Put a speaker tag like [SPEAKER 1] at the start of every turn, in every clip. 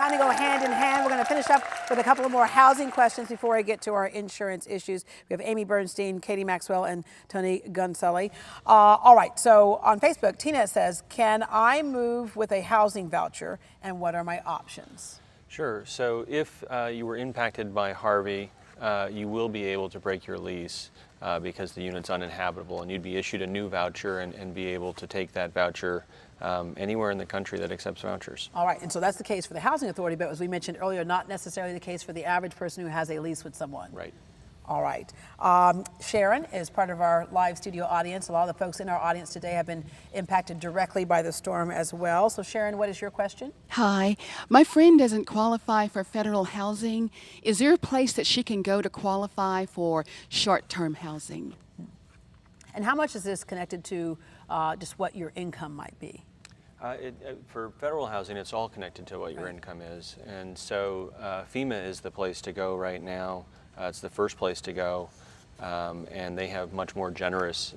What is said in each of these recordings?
[SPEAKER 1] kind of go hand in hand. We're going to finish up with a couple of more housing questions before I get to our insurance issues. We have Amy Bernstein, Katie Maxwell, and Tony Gunsolley. All right, so on Facebook, Tina says, can I move with a housing voucher, and what are my options?
[SPEAKER 2] Sure. So if you were impacted by Harvey, you will be able to break your lease because the unit's uninhabitable, and you'd be issued a new voucher and be able to take that voucher anywhere in the country that accepts vouchers.
[SPEAKER 1] All right, and so that's the case for the housing authority, but as we mentioned earlier, not necessarily the case for the average person who has a lease with someone.
[SPEAKER 2] Right.
[SPEAKER 1] All right. Sharon is part of our live studio audience. A lot of the folks in our audience today have been impacted directly by the storm as well. So Sharon, what is your question?
[SPEAKER 3] Hi. My friend doesn't qualify for federal housing. Is there a place that she can go to qualify for short-term housing?
[SPEAKER 1] And how much is this connected to just what your income might be?
[SPEAKER 2] For federal housing, it's all connected to what your income is. And so FEMA is the place to go right now. It's the first place to go, and they have much more generous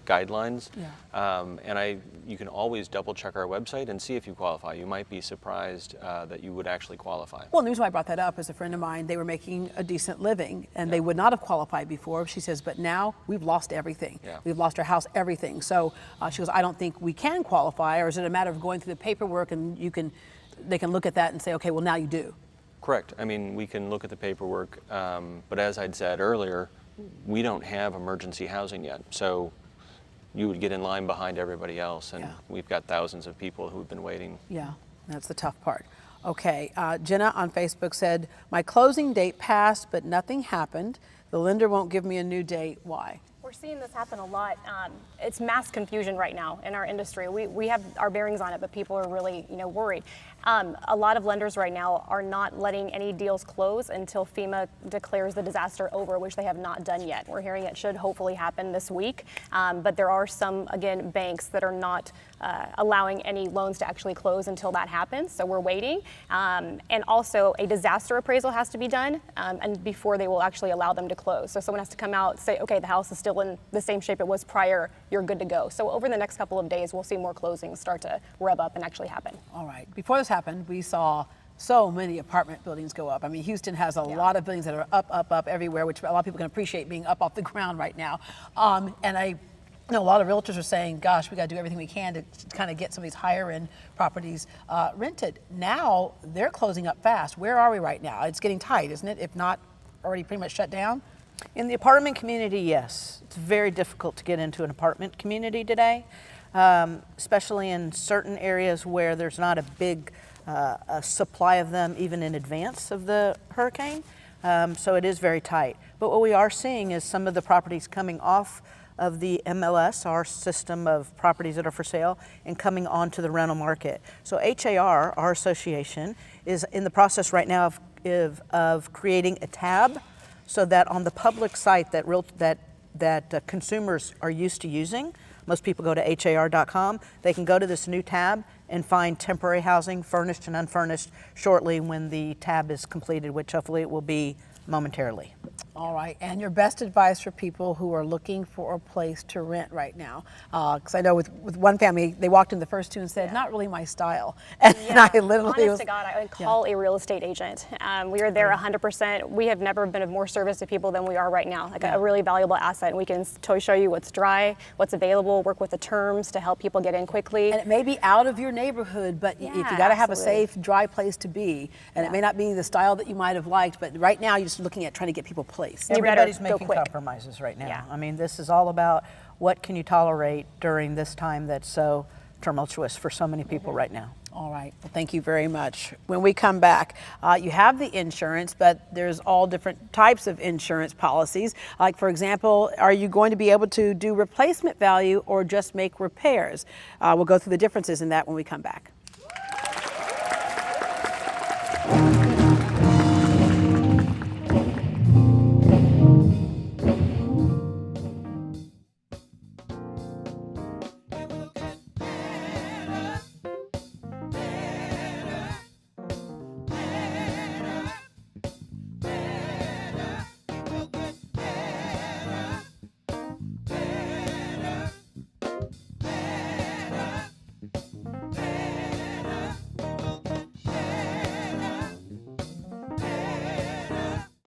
[SPEAKER 2] guidelines.
[SPEAKER 1] Yeah.
[SPEAKER 2] And you can always double check our website and see if you qualify. You might be surprised that you would actually qualify.
[SPEAKER 1] Well, the reason why I brought that up is a friend of mine, they were making a decent living, and they would not have qualified before. She says, but now we've lost everything.
[SPEAKER 2] Yeah.
[SPEAKER 1] We've lost our house, everything. So she goes, I don't think we can qualify, or is it a matter of going through the paperwork and they can look at that and say, okay, well, now you do.
[SPEAKER 2] Correct. I mean, we can look at the paperwork, but as I'd said earlier, we don't have emergency housing yet. So you would get in line behind everybody else, and we've got thousands of people who've been waiting.
[SPEAKER 1] Yeah, that's the tough part. Okay, Jenna on Facebook said, my closing date passed, but nothing happened. The lender won't give me a new date. Why?
[SPEAKER 4] We're seeing this happen a lot. It's mass confusion right now in our industry. We have our bearings on it, but people are really, worried. A lot of lenders right now are not letting any deals close until FEMA declares the disaster over, which they have not done yet. We're hearing it should hopefully happen this week, but there are some, again, banks that are not allowing any loans to actually close until that happens, so we're waiting. And also, a disaster appraisal has to be done, and before they will actually allow them to close. So someone has to come out, say, okay, the house is still in the same shape it was prior, you're good to go. So over the next couple of days, we'll see more closings start to rev up and actually happen.
[SPEAKER 1] All right. Before this happened, we saw so many apartment buildings go up. I mean, Houston has a lot of buildings that are up everywhere, which a lot of people can appreciate being up off the ground right now. And I know a lot of realtors are saying, gosh, we got to do everything we can to kind of get some of these higher end properties rented. Now they're closing up fast. Where are we right now? It's getting tight, isn't it? If not already pretty much shut down?
[SPEAKER 5] In the apartment community, yes. It's very difficult to get into an apartment community today, especially in certain areas where there's not a big supply of them even in advance of the hurricane. So it is very tight. But what we are seeing is some of the properties coming off of the MLS, our system of properties that are for sale, and coming onto the rental market. So HAR, our association, is in the process right now of creating a tab so that on the public site that consumers are used to using, most people go to har.com, they can go to this new tab and find temporary housing, furnished and unfurnished, shortly when the tab is completed, which hopefully it will be momentarily.
[SPEAKER 1] All right, and your best advice for people who are looking for a place to rent right now? Because I know with one family, they walked in the first two and said, not really my style. And I literally
[SPEAKER 4] honest to God, I would call a real estate agent. We are there 100%. We have never been of more service to people than we are right now. Like a really valuable asset. And we can show you what's dry, what's available, work with the terms to help people get in quickly.
[SPEAKER 1] And it may be out of your neighborhood, but if you got to have a safe, dry place to be, and it may not be the style that you might have liked, but right now you're just looking at trying to get people placed.
[SPEAKER 5] Everybody's making compromises right now. I mean, this is all about what can you tolerate during this time that's so tumultuous for so many people right now.
[SPEAKER 1] All right. Well, thank you very much. When we come back, you have the insurance, but there's all different types of insurance policies. Like, for example, are you going to be able to do replacement value or just make repairs? We'll go through the differences in that when we come back.